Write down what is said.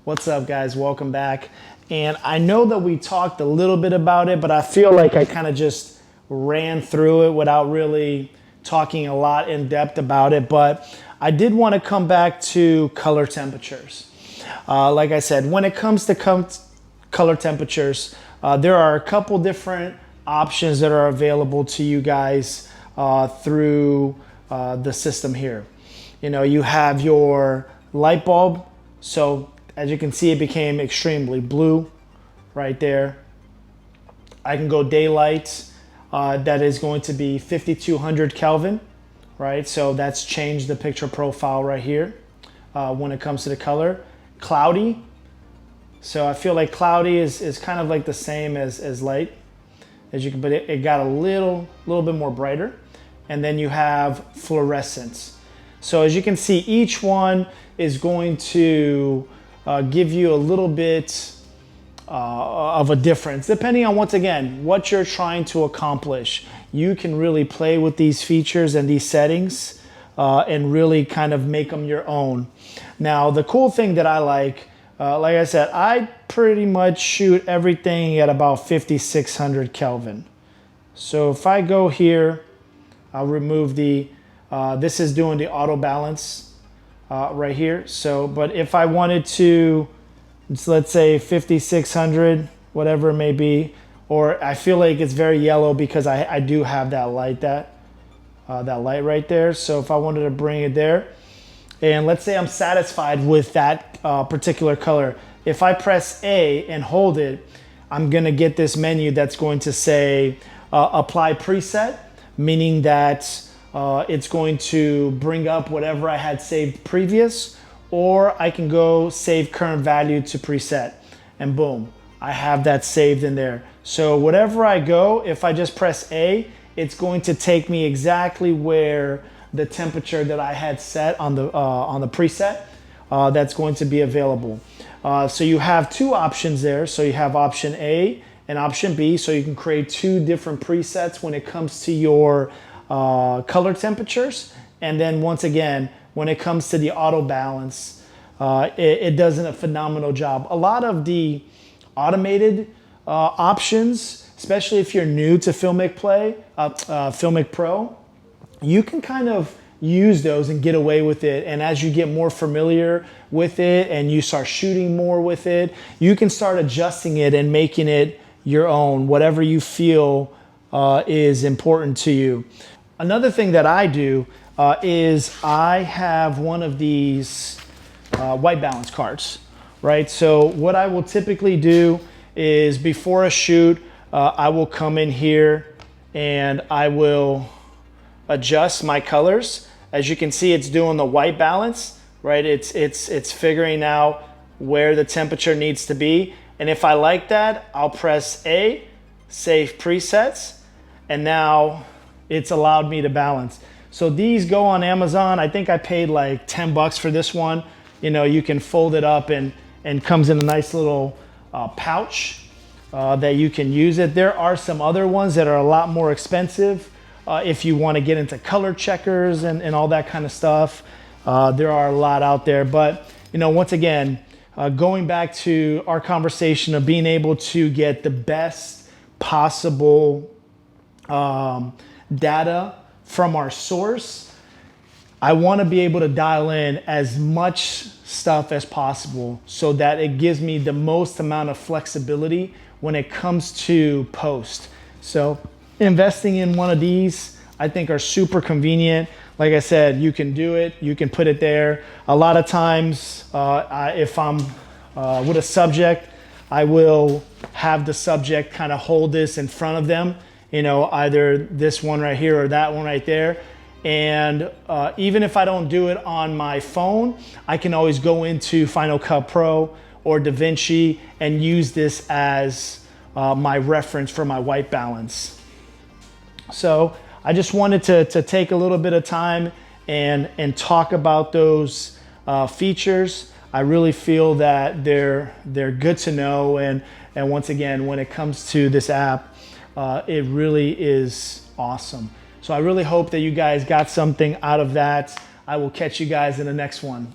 What's up, guys? Welcome back. And I know that we talked a little bit about it, but I feel like I kind of just ran through it without really talking a lot in depth about it. But I did want to come back to color temperatures. Like I said, when it comes to color temperatures, there are a couple different options that are available to you guys through the system here. You know, you have your light bulb. So as you can see, it became extremely blue right there. I can go daylight, that is going to be 5200 Kelvin, right? So that's changed the picture profile right here when it comes to the color. Cloudy, so I feel like cloudy is kind of like the same as light, as you can, but it got a little bit more brighter. And then you have fluorescence. So as you can see, each one is going to give you a little bit of a difference depending on, once again, what you're trying to accomplish. You can really play with these features and these settings and really kind of make them your own. Now, the cool thing that I like I said, I pretty much shoot everything at about 5600 Kelvin. So if I go here, I'll remove the, this is doing the auto balance right here. So, but if I wanted to, let's say 5600, whatever it may be, or I feel like it's very yellow because I do have that light, that light right there. So if I wanted to bring it there, and let's say I'm satisfied with that particular color, if I press A and hold it, I'm gonna get this menu that's going to say apply preset, meaning that it's going to bring up whatever I had saved previous, or I can go save current value to preset, and boom, I have that saved in there. So whatever I go, if I just press A, it's going to take me exactly where the temperature that I had set on the preset that's going to be available. So you have two options there. So you have option A and option B. So you can create two different presets when it comes to your color temperatures. And then once again, when it comes to the auto balance, it does a phenomenal job. A lot of the automated options, especially if you're new to Filmic Pro, you can kind of use those and get away with it. And as you get more familiar with it and you start shooting more with it, you can start adjusting it and making it your own, whatever you feel is important to you. Another thing that I do is I have one of these white balance cards, right? So what I will typically do is before a shoot, I will come in here and I will adjust my colors. As you can see, it's doing the white balance, right? It's figuring out where the temperature needs to be. And if I like that, I'll press A, save presets, and now it's allowed me to balance. So these go on Amazon. I think I paid like 10 bucks for this one. You know, you can fold it up and comes in a nice little pouch that you can use it. There are some other ones that are a lot more expensive. If you want to get into color checkers and all that kind of stuff, there are a lot out there. But, you know, once again, going back to our conversation of being able to get the best possible data from our source, I want to be able to dial in as much stuff as possible so that it gives me the most amount of flexibility when it comes to post. So investing in one of these, I think, are super convenient. Like I said, you can do it, you can put it there. A lot of times, if I'm with a subject, I will have the subject kind of hold this in front of them, you know, either this one right here or that one right there. And even if I don't do it on my phone, I can always go into Final Cut Pro or DaVinci and use this as my reference for my white balance. So I just wanted to take a little bit of time and talk about those features. I really feel that they're good to know. And once again, when it comes to this app, it really is awesome. So I really hope that you guys got something out of that. I will catch you guys in the next one.